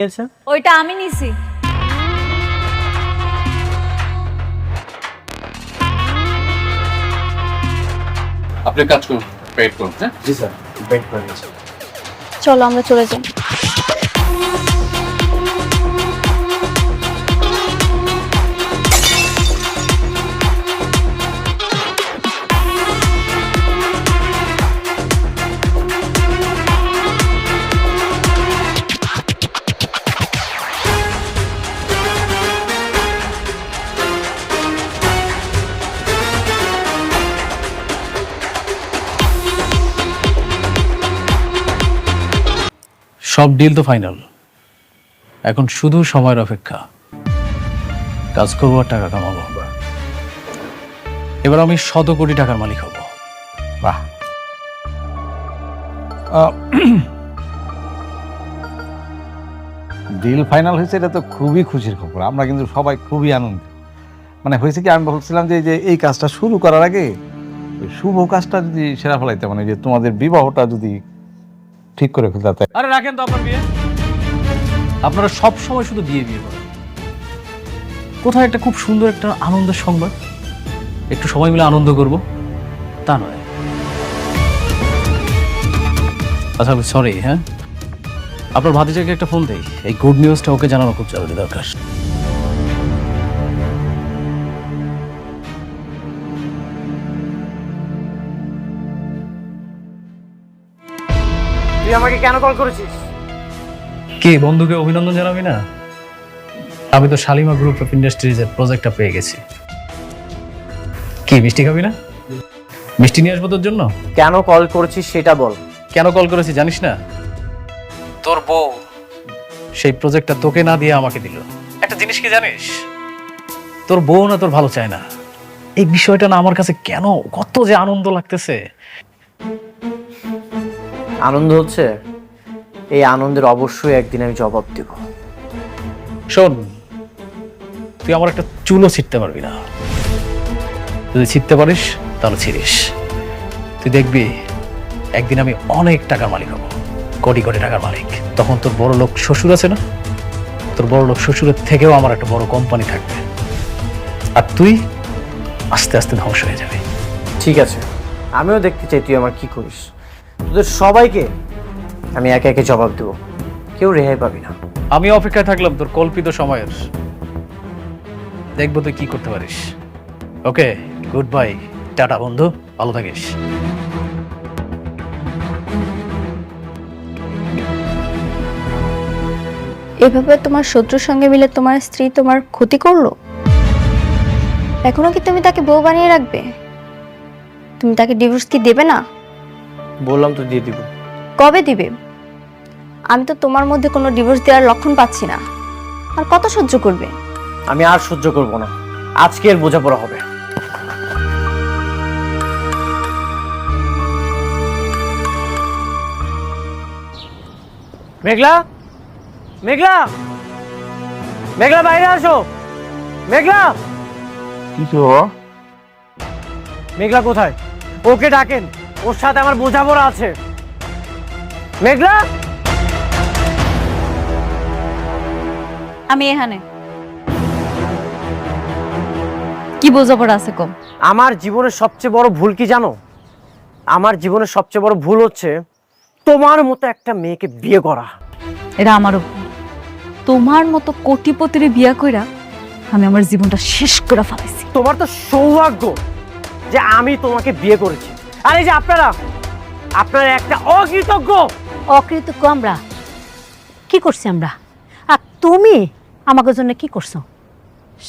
ওইটা আমি নিছি। আপনি কাজ করুন, পেড করুন। হ্যাঁ জি স্যার, পেড করে দিয়েছি। চলো আমরা চলে যাই। সব ডিল তো ফাইনাল, এখন শুধু সময়ের অপেক্ষা। কাজ করবো আর টাকা কামাবো। এবার আমি 100 কোটি টাকার মালিক হব। বাহ, ডিল ফাইনাল হয়েছে, এটা তো খুবই খুশির খবর। আমরা কিন্তু সবাই খুবই আনন্দিত। মানে হয়েছে কি, আমি বলছিলাম যে এই কাজটা শুরু করার আগে ওই শুভ কাজটা যদি সেরা ফেলাইতে, মানে যে তোমাদের বিবাহটা যদি ঠিক করে ফেলতে। আরে রাখেন তো আপনার বিয়ে, আপনারা সব সময় শুধু বিয়ে বিয়ে করেন। কোথায় একটা খুব সুন্দর একটা আনন্দের সংবাদ, একটু সময় মিলে আনন্দ করব, তা নয়। আচ্ছা সরি, হ্যাঁ আপনার ভাতিজাকে একটা ফোন দেই, এই গুড নিউজটা ওকে জানানো খুব জরুরি দরকার। তুই আমাকে কেন কল করেছিস? কে বন্ধুকে অভিনন্দন জানাবি না? আমি তো শালিমা গ্রুপ অফ ইন্ডাস্ট্রিজের প্রজেক্টটা পেয়ে গেছি। কি মিষ্টি খাবি না? মিষ্টি নিয়ে আসবো তোর জন্য। কেন কল করেছিস সেটা বল। কেন কল করেছি জানিস না? তোর বউ সেই প্রজেক্টটা তোকে না দিয়ে আমাকে দিল। একটা জিনিস কি জানিস, তোর বউ না তোর ভালো চায় না। এই বিষয়টা না আমার কাছে কেন কত যে আনন্দ লাগতেছে। আনন্দ হচ্ছে, এই আনন্দের অবশ্যই একদিন আমি জবাব দেব। শোন, তুই আমার একটা চুলও ছিটতে পারবি না। যদি ছিটতে পারিস তাহলে ছিড়িস। তুই দেখবি একদিন আমি অনেক টাকার মালিক হব, কোটি কোটি টাকার মালিক। তখন তোর বড় লোক শ্বশুর আছে না, তোর বড় লোক শ্বশুরের থেকেও আমার একটা বড় কোম্পানি থাকবে, আর তুই আস্তে আস্তে ধ্বংস হয়ে যাবে। ঠিক আছে, আমিও দেখতে চাই তুই আমার কি করিস। তোদের সবাইকে আমি একে একে জবাব দেব, কেউ রেহাই পাবি না। আমি অপেক্ষায় থাকলাম তোর কল্পিত সময়ের, দেখবো তুই কি করতে পারিস। ওকে, গুড বাই, টাটা বন্ধু, ভালো থাকিস। এভাবে তোমার শত্রুর সঙ্গে মিলে তোমার স্ত্রী তোমার ক্ষতি করলো, এখনো কি তুমি তাকে বউ বানিয়ে রাখবে? তুমি তাকে ডিভোর্স কি দেবে না? বললাম তো দিয়ে দিব। কবে দিবে? আমি তো তোমার মধ্যে কোনো ডিভোর্স দেওয়ার লক্ষণ পাচ্ছি না। আর কত সহ্য করবে? আমি আর সহ্য করব না, আজকে এর বোঝাপড়া হবে। মেঘলা, মেঘলা, মেঘলা বাইরে আসো। মেঘলা, কিছু মেঘলা কোথায়? ওকে ডাকেন, ওর সাথে আমার বোঝাপড়া আছে। মেঘলা, আমি এখানে। কি বোঝাপড়া আছে কম? আমার জীবনের সবচেয়ে বড় ভুল কি জানো? আমার জীবনের সবচেয়ে বড় ভুল হচ্ছে তোমার মতো একটা মেয়েকে বিয়ে করা। এটা আমারও ভুল। তোমার মতো কোটিপতির বিয়া কইরা আমি আমার জীবনটা শেষ করে ফেলাইছি। তোমার তো সৌভাগ্য যে আমি তোমাকে বিয়ে করেছি, আর এই যে আপনারা একটা অকৃতজ্ঞ। অকৃতজ্ঞ আমরা কি করছি আমরা? আর তুমি আমাকে জন্য কি করছো?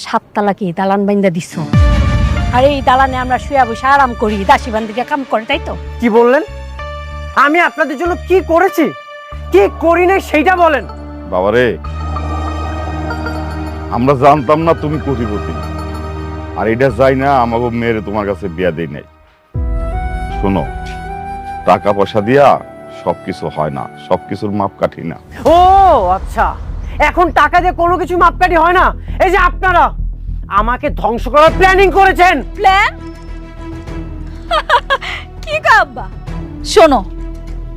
7 তালা কি দালান বাইন্দা দিছো, আর এই দালানে আমরা শুয়ে বসে আরাম করি, দাসী বান্দিকে কাম করে, তাই তো? কি বললেন? আমি আপনাদের জন্য কি করেছি, কি করি নাই সেইটা বলেন। বাবারে, আমরা জানতাম না তুমি কোটিপতি, আর এটা যাই না আমাকে মেয়েরে তোমার কাছে বিয়া দেই নাই। শোনো, টাকা পয়সা দিয়া সবকিছু হয় না, সবকিছুর মাপকাঠি না। ও আচ্ছা, এখন টাকা দিয়ে কোনো কিছু মাপকাঠি হয় না। এই যে আপনারা আমাকে ধ্বংস করার প্ল্যানিং করেছেন। প্ল্যান? কি কাব্বা? শোনো,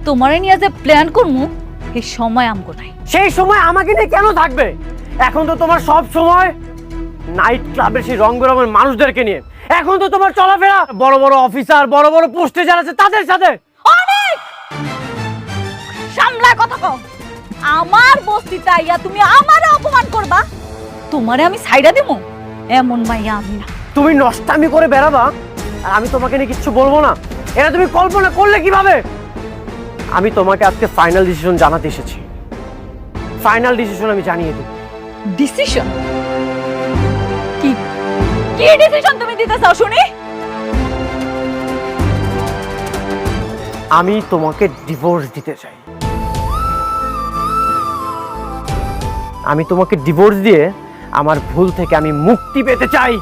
তোমারে নিয়ে যে প্ল্যান করমু এই সময় আমগো নাই। সেই সময় আমাকে নিয়ে কেন থাকবে? এখন তো তোমার সব সময় নাইট ক্লাবের সেই রং বেরঙের মানুষদেরকে নিয়ে। এখন তো তোমার চলাফেরা বড় বড় অফিসার, বড় বড় পোস্টে যারা আছে তাদের সাথে। অনেক সামলা কথা কও। আমার বস্তিতে আইয়া তুমি আমারে অপমান করবা? তোমারে আমি ছাইড়া দেবো? এমন মাইয়া আমি না। তুমি নষ্টামি করে বেড়াবা আর আমি তোমাকে নিয়ে কিচ্ছু বলবো না, এটা তুমি কল্পনা করলে কিভাবে? আমি তোমাকে আজকে ফাইনাল ডিসিশন জানাতে এসেছি। ফাইনাল ডিসিশন আমি জানিয়ে দেব। ডিসিশন? কি কি ডিসিশন তুমি দিতে চাও শুনি? আমি তোমাকে ডিভোর্স দিতে চাই। আমি তোমাকে ডিভোর্স দিয়ে আমার ভুল থেকে আমি মুক্তি পেতে চাই।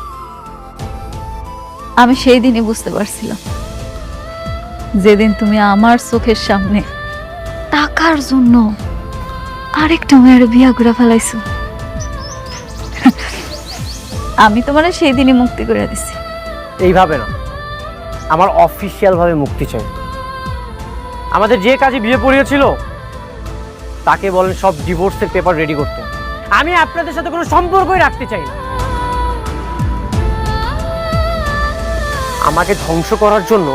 আমি সেই দিনই বুঝতে পারছিলাম, যেদিন তুমি আমার চোখের সামনে টাকার জন্য আরেকটা মেয়ের বিয়া করে ফেলাইছো। আমি তোমার সেই দিনই মুক্তি করে দিছি। এইভাবে না, আমার অফিসিয়াল ভাবে মুক্তি চাই। আমাদের যে কাজে বিয়ে পড়িয়েছিল তাকে বলেন সব ডিভোর্সের পেপার রেডি করতে। আমি আপনাদের সাথে কোনো সম্পর্কই রাখতে চাই না। আমাকে ধ্বংস করার জন্য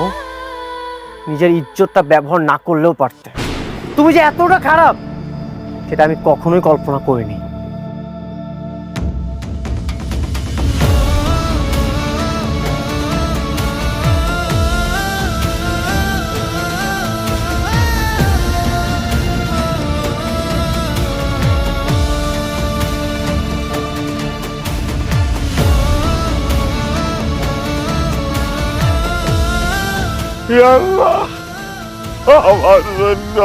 নিজের ইজ্জতটা ব্যবহার না করলেও পারতে। তুমি যে এতটা খারাপ সেটা আমি কখনোই কল্পনা করিনি। আল্লাহ, আমার জন্য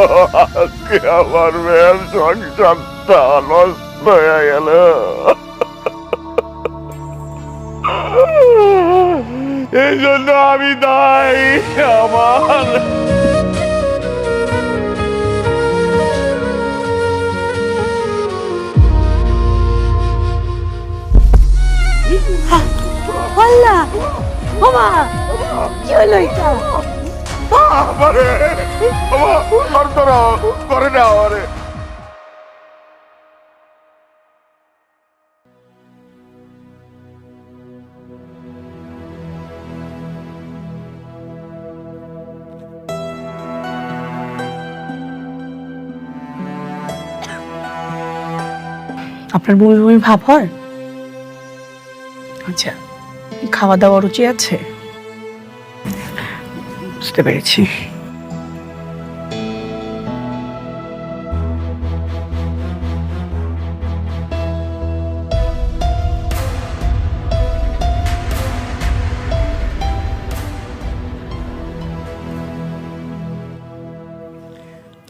আজকে আমার মেয়ের সংসারটা নষ্ট হয়ে গেল। এই জন্য আমি দায়ী। আমার আল্লাহ বাবা, কি হলো এটা? আমারে করে না আমারে। আপনার বমি বমি ভাব হয়? আচ্ছা, খাওয়া দাওয়া রুচি আছে? বুঝতে পেরেছি।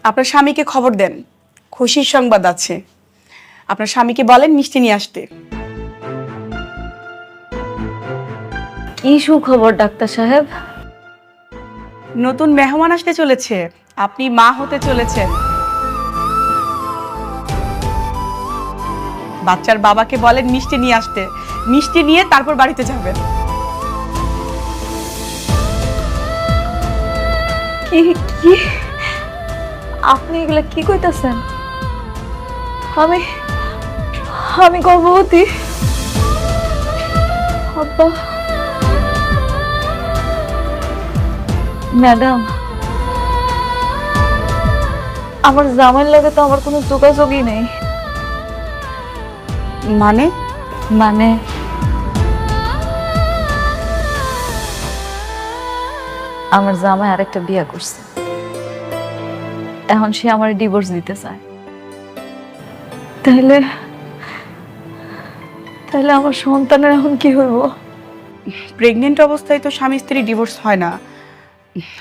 আপনার স্বামীকে খবর দেন, খুশির সংবাদ আছে। আপনার স্বামীকে বলেন মিষ্টি নিয়ে আসতে। কি সুখবর ডাক্তার সাহেব? নতুন মেহমান আসতে চলেছে, আপনি মা হতে চলেছেন। বাচ্চার বাবাকে বলেন মিষ্টি নিয়ে আসতে, মিষ্টি নিয়ে তারপর বাড়িতে যাবেন। কি কি আপনি এগুলা কি কইতাছেন? আমি আমি গর্ভবতী? আব্বা, ম্যাডাম, আমার জামাইয়ের লাগে তো আমার কোনো যোগাযোগই নেই। মানে? মানে আমার জামাই আরেকটা বিয়ে করছে, এখন সে আমার ডিভোর্স দিতে চায়। তাহলে তাহলে আমার সন্তানের এখন কি হইব? প্রেগনেন্ট অবস্থায় তো স্বামী স্ত্রী ডিভোর্স হয় না,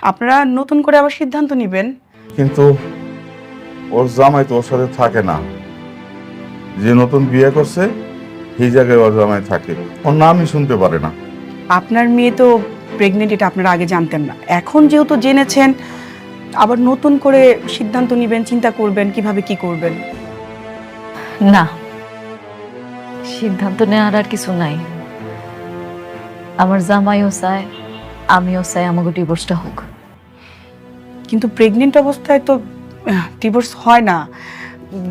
আপনারা নতুন করে আবার সিদ্ধান্ত নেবেন। কিন্তু ওর জামাই তো ওর সাথে থাকে না, যে নতুন বিয়ে করছে সেই জায়গায় ওর জামাই থাকে, ওর নামই শুনতে পারে না। আপনার মেয়ে তো প্রেগনেন্ট, এটা আপনারা আগে জানতেন না। এখন যেহেতু জেনেছেন, আবার নতুন করে সিদ্ধান্ত নেবেন, চিন্তা করবেন কিভাবে কি করবেন। না, সিদ্ধান্ত নেওয়ার আর কিছু নাই। আমার জামাইও চায়, আমিও চাই আমাকে ডিভোর্সটা হোক। কিন্তু প্রেগনেন্ট অবস্থায় তো ডিভোর্স হয় না,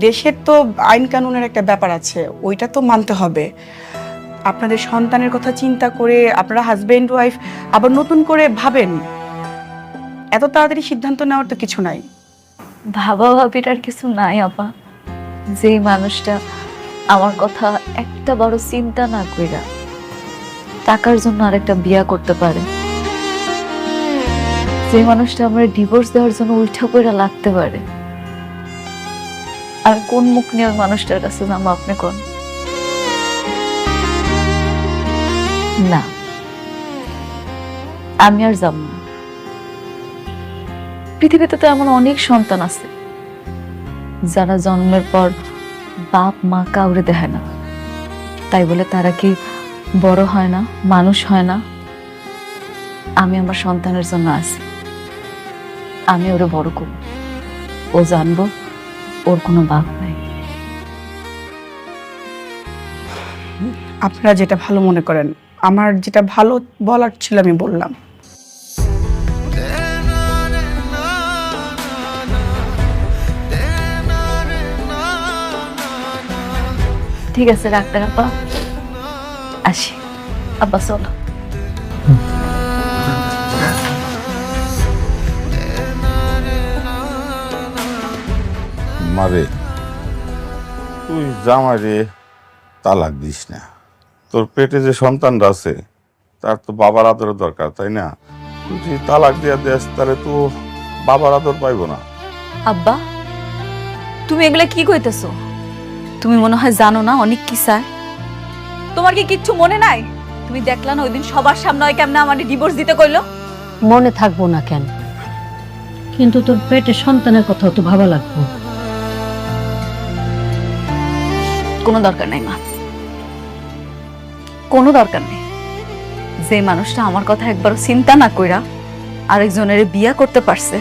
দেশের তো আইন কানুনের একটা ব্যাপার আছে, ওইটা তো মানতে হবে। আপনাদের সন্তানের কথা চিন্তা করে আপনারা হাজবেন্ড ওয়াইফ আবার নতুন করে ভাবেন, এত তাড়াতাড়ি সিদ্ধান্ত নেওয়ার তো কিছু নাই। ভাবা ভাবিটার কিছু নাই আপা। যেই মানুষটা আমার কথা একটা বড় চিন্তা না কইরা টাকার জন্য আরেকটা বিয়া করতে পারে, যে মানুষটা আমার ডিভোর্স দেওয়ার জন্য উল্টা কইরা লাগতে পারে, আমি কোন মুখ নিয়ে ওই মানুষটার কাছে যাবো আপনি কোন? না, আমি আর যাব না। পৃথিবীতে তো এমন অনেক সন্তান আছে যারা জন্মের পর বাপ মা কাউরে দেখে না, তাই বলে তারা কি বড় হয় না, মানুষ হয় না? আমি আমার সন্তানের জন্য আছি, আমি ওরে বড় করব, ও জানবো ওর কোনো বাপ নাই। আপনারা যেটা ভালো মনে করেন, আমার যেটা ভালো বলার ছিল আমি বললাম। ঠিক আছে ডাক্তার আপা, আসি। আব্বা চলো। মারে, তুই জামাইরে তালাক দিস না। তোর পেটে যে সন্তানরা আছে তার তো বাবার আদরের দরকার, তাই না? তুই যদি তালাক দিয়া দেস তাহলে তো বাবার আদর পাইব না। আব্বা, তুমি এগুলা কি কইতেছো? তুমি মনে হয় জানো না অনেক কি চায়। তোমার কি কিচ্ছু মনে নাই? তুমি দেখলা না ওইদিন সবার সামনে ওই কেমনে আমাকে ডিভোর্স দিতে কইলো? মনে থাকবো না কেন, কিন্তু তোর পেটে সন্তানের কথাও তো ভাবা লাগবো। কোনো দরকার নাই মা, কোনো দরকার নেই। যে মানুষটা আমার কথা একবারও চিন্তা না কইরা আরেকজনের বিয়া করতে পারছে,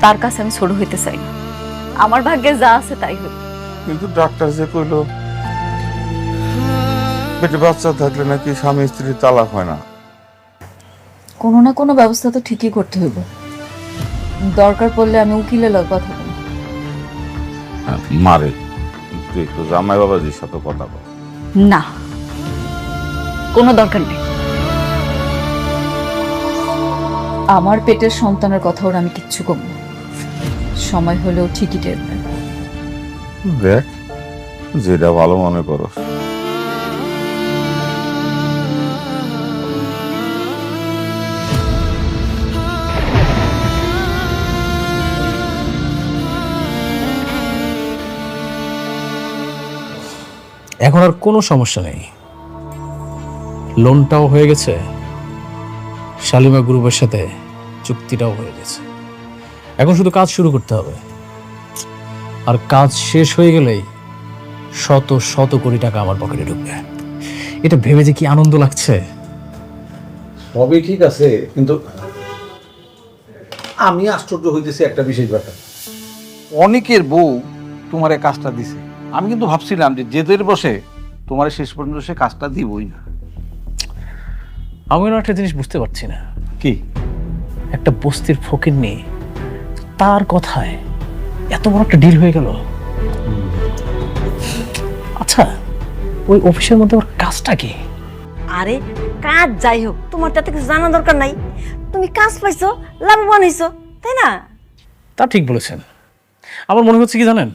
তার কাছে আমি ছোট হইতে চাই না। আমার ভাগ্যে যা আছে তাই হই। কিন্তু ডাক্তার যে কইলো পেটে বাচ্চা থাকলে নাকি স্বামী স্ত্রী তালাক হয় না। কোনো না কোনো ব্যবস্থা তো ঠিকই করতে হইব। দরকার পড়লে আমি উকিলের লগে কথা বলবো। মারে, তুই একটু জামাই বাবাজির সাথে কথা বল। না, কোনো দরকার নেই। আমার পেটের সন্তানের কথা ওর আমি কিচ্ছু কম না। সময় হলেও ঠিকই টের পাবে। দেখ, যেটা ভালো মনে করো। এখন আর কোনো সমস্যা নেই, লোনটাও হয়ে গেছে, শালিমা গ্রুপের সাথে চুক্তিটাও হয়ে গেছে। এখন শুধু কাজ শুরু করতে হবে, আর কাজ শেষ হয়ে গেলেই শত শত কোটি টাকা আমার পকেটে ঢুকবে। এটা ভেবে যে কি আনন্দ লাগছে। সবই ঠিক আছে, কিন্তু আমি আশ্চর্য হইতেছি একটা বিশেষ ব্যাপার। অনেকের বউ তোমার এই কাজটা দিছে, আমি কিন্তু ভাবছিলাম যে জেদের বসে তোমার শেষ পর্যন্ত সে কাজটা দিবই না। আমি না একটা জিনিস বুঝতে পারছি না, কি? একটা বস্তির ফকির নিয়ে তার কথায় এত বড় একটা ডিল হয়ে গেল। আচ্ছা, ওই অফিসের মধ্যে ওর কাজটা কি? আরে কাজ যাই হোক, তোমার তাতে কিছু জানা দরকার নাই। তুমি কাজ পাইছো, লাভবান হইছো, তাই না? তা ঠিক বলেছেন। আমার মনে হচ্ছে কি জানেন,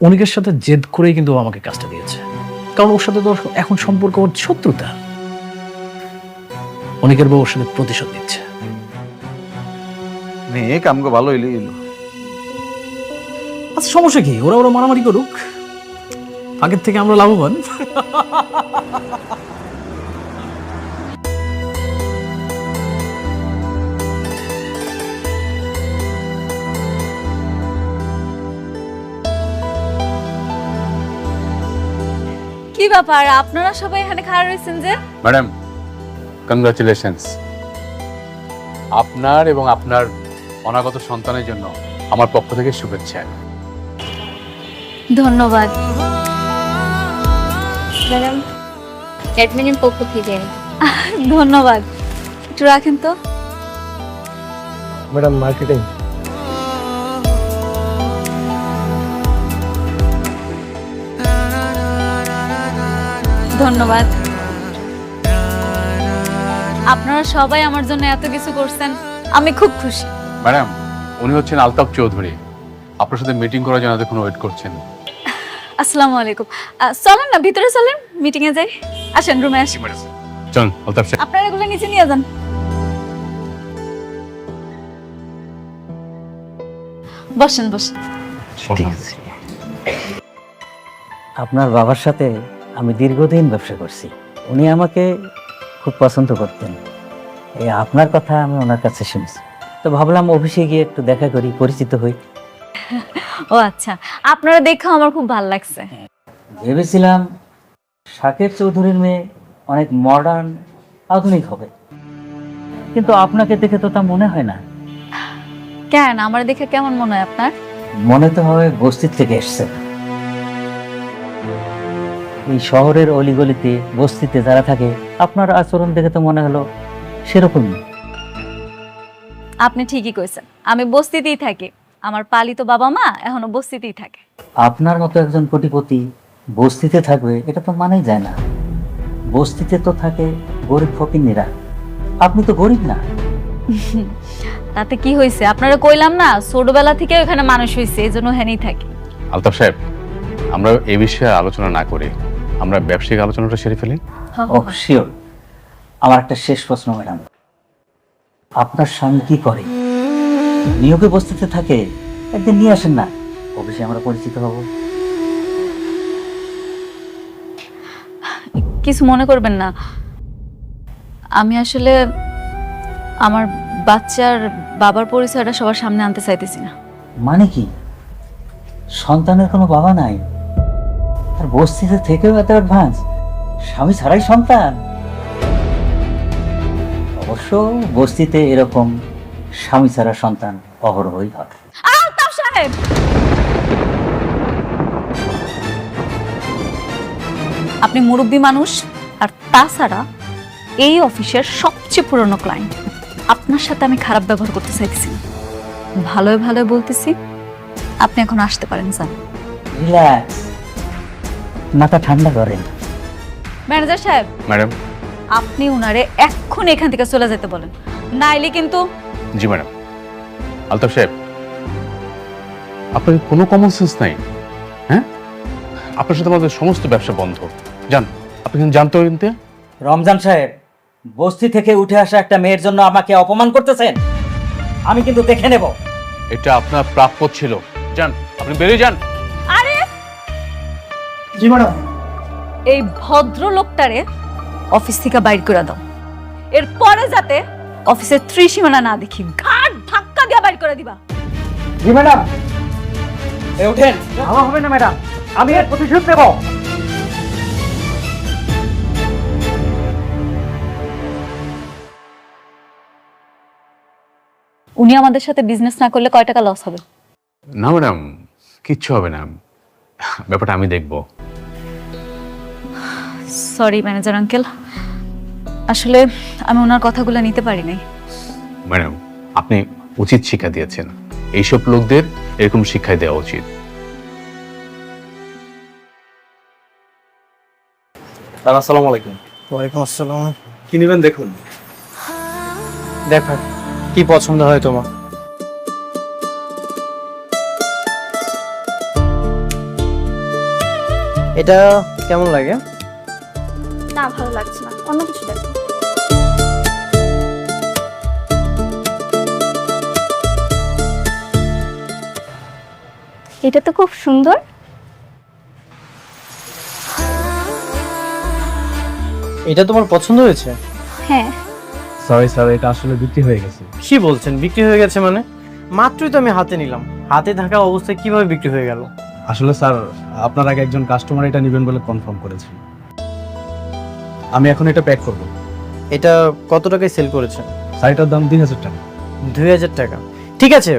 অনিকের সাথে জেদ করেই কিন্তু ও আমাকে কাজটা দিয়েছে, কারণ ওর সাথে তো এখন সম্পর্ক ওর শত্রুতা। অনিকের বউ ওর সাথে প্রতিশোধ নিচ্ছে। মেয়ে কামকে ভালো হইলে এলো। আচ্ছা, সমস্যা কি? ওরা ওরা মারামারি করুক, আগের থেকে আমরা লাভবান। কি ব্যাপার, আপনারা সবাই এখানে খাড়া রয়েছেন যে? Madam, congratulations. আপনার এবং আপনার অনাগত সন্তানের জন্য আমার পক্ষ থেকে শুভেচ্ছা। ধন্যবাদ ম্যাডাম, অ্যাডমিনের পক্ষ থেকে। ধন্যবাদ। একটু রাখেন তো। Madam, marketing. ধন্যবাদ। আপনারা সবাই আমার জন্য এত কিছু করছেন, আমি খুব খুশি। ম্যাডাম, উনি হচ্ছেন আলতাফ চৌধুরী। আপনার সাথে মিটিং করার জন্য এতক্ষণ ওয়েট করছেন। আসসালামু আলাইকুম। চলেন না ভিতরে চলেন, মিটিং এ যাই। আসেন রুমে আসি। চল আলতাফ সাহেব। আপনারা এগুলো নিচে নিয়ে যান। বসেন বসেন। ঠিক আছে। আপনার বাবার সাথে আমি দীর্ঘদিন ব্যবসা করছি, উনি আমাকে খুব পছন্দ করতেন। এই আপনার কথা আমি ওনার কাছে শুনেছি, তো ভাবলাম অফিসে গিয়ে একটু দেখা করি, পরিচিত হই। ও আচ্ছা, আপনারা দেখে আমার খুব ভালো লাগছে। ভেবেছিলাম শাকের চৌধুরীর মেয়ে অনেক মডার্ন, আধুনিক হবে, কিন্তু আপনাকে দেখে তো তা মনে হয় না। কেন, আমার দেখে কেমন মনে হয় আপনার? মনে তো হয় বস্তির থেকে এসছে। এই শহরের অলিগলিতে বস্তিতে যারা থাকে, আপনার আচরণ দেখে তো মনে হলো সেরকমই। আপনি ঠিকই কইছেন, আমি বস্তিতেই থাকি। আমার পালিত বাবা মা এখনো বস্তিতেই থাকে। আপনার মতো একজন কোটিপতি বস্তিতে থাকবে, এটা তো মানেই যায় না। বস্তিতে তো থাকে গরিব ফকিন্নিরা, আপনি তো গরিব না। তাতে কি হয়েছে? আপনারা কইলাম না ছোটবেলা থেকে ওখানে মানুষ হয়েছে, এই জন্য হেনেই থাকি। আলতাফ সাহেব, আমরা এই বিষয়ে আলোচনা না করে আমরা ব্যবসায়িক আলোচনাটা সেরে ফেলি। ও শিওর। আমার একটা শেষ প্রশ্ন ম্যাডাম, আপনার স্বামী কি করে? নিয়োগে বস্তিতে থাকে, একদিন নিয়ে আসেন না, অফিসে আমরা পরিচিত হব। কিছু মনে করবেন না, আমি আসলে আমার বাচ্চার বাবার পরিচয়টা সবার সামনে আনতে চাইতেছি না। মানে কি, সন্তানের কোনো বাবা নাই, আর বস্তিতে থেকেও এত অ্যাডভান্স, স্বামী ছাড়াই সন্তান? অবশ্য বস্তিতে এরকম স্বামী ছাড়া সন্তান অহরহই হয়। আলতাফ সাহেব, আপনি মুরব্বী মানুষ, আর তাছাড়া এই অফিসের সবচেয়ে পুরনো ক্লায়েন্ট। আপনার সাথে আমি খারাপ ব্যবহার করতে চাইতেছি না, ভালোই ভালোই বলতেছি। আপনি এখন আসতে পারেন স্যার। রিল্যাক্স, মাথা ঠান্ডা করেন। ম্যানেজার সাহেব, ম্যাডাম। আপনি উনারে এক্ষুনি এখান থেকে চলে যেতে বলেন, নাইলে কিন্তু। জি ম্যাডাম। আলতাফ সাহেব, আপনার কোনো কমন সেন্স নাই? হ্যাঁ, আপনার সাথে আমাদের সমস্ত ব্যবসা বন্ধ। যান, আপনি কিন্তু জানতে হবে। কিন্তু রমজান সাহেব, বস্তি থেকে উঠে আসা একটা মেয়ের জন্য আমাকে অপমান করতেছেন, আমি কিন্তু দেখে নেব। এটা আপনার প্রাপ্য ছিল। যান, আপনি বেরিয়ে যান। আরে জি ম্যাডাম। এই ভদ্রলোকটারে অফিস থেকে বাইর করে দাও, এরপরে যাতে অফিসের ত্রিসীমানা না দেখি, ঘাট ধাক্কা দিয়ে বাইর করে দিবা। জি ম্যাডাম। এ ওঠেন। আমার হবে না ম্যাডাম, আমি এর প্রতিশোধ নেব। উনি আমাদের সাথে বিজনেস না করলে কয় টাকা লস হবে? না ম্যাডাম, কিচ্ছু হবে না, ব্যাপারটা আমি দেখব। সরি ম্যানেজার আঙ্কেল, আসলে আমি ওনার কথাগুলো নিতে পারি নাই। ম্যাডাম, আপনি উচিত শিক্ষা দিয়েছেন, এইসব লোকদের এরকম শিক্ষাই দেওয়া উচিত। আসসালামু আলাইকুম। ওয়ালাইকুম আসসালাম। কি নেবেন দেখুন। দেখো কি পছন্দ হয় তোমার। এটা কেমন লাগে? না ভালো লাগছে না, অন্য কিছু দেখো। এটা তো খুব সুন্দর। এটা তোমার পছন্দ হয়েছে? হ্যাঁ। সরি স্যার, এটা আসলে বিক্রি হয়ে গেছে। কি বলছেন বিক্রি হয়ে গেছে? মানে মাত্রই তো আমি হাতে নিলাম, হাতে থাকা অবস্থায় কিভাবে বিক্রি হয়ে গেল? আসলে স্যার, আপনার আগে একজন কাস্টমার এটা নেবেন বলে কনফার্ম করেছে। আমি এখন এটা প্যাক করব। এটা কত টাকায় সেল করেছেন? শাড়িটার দাম 2000 টাকা। 2000 টাকা? ঠিক আছে,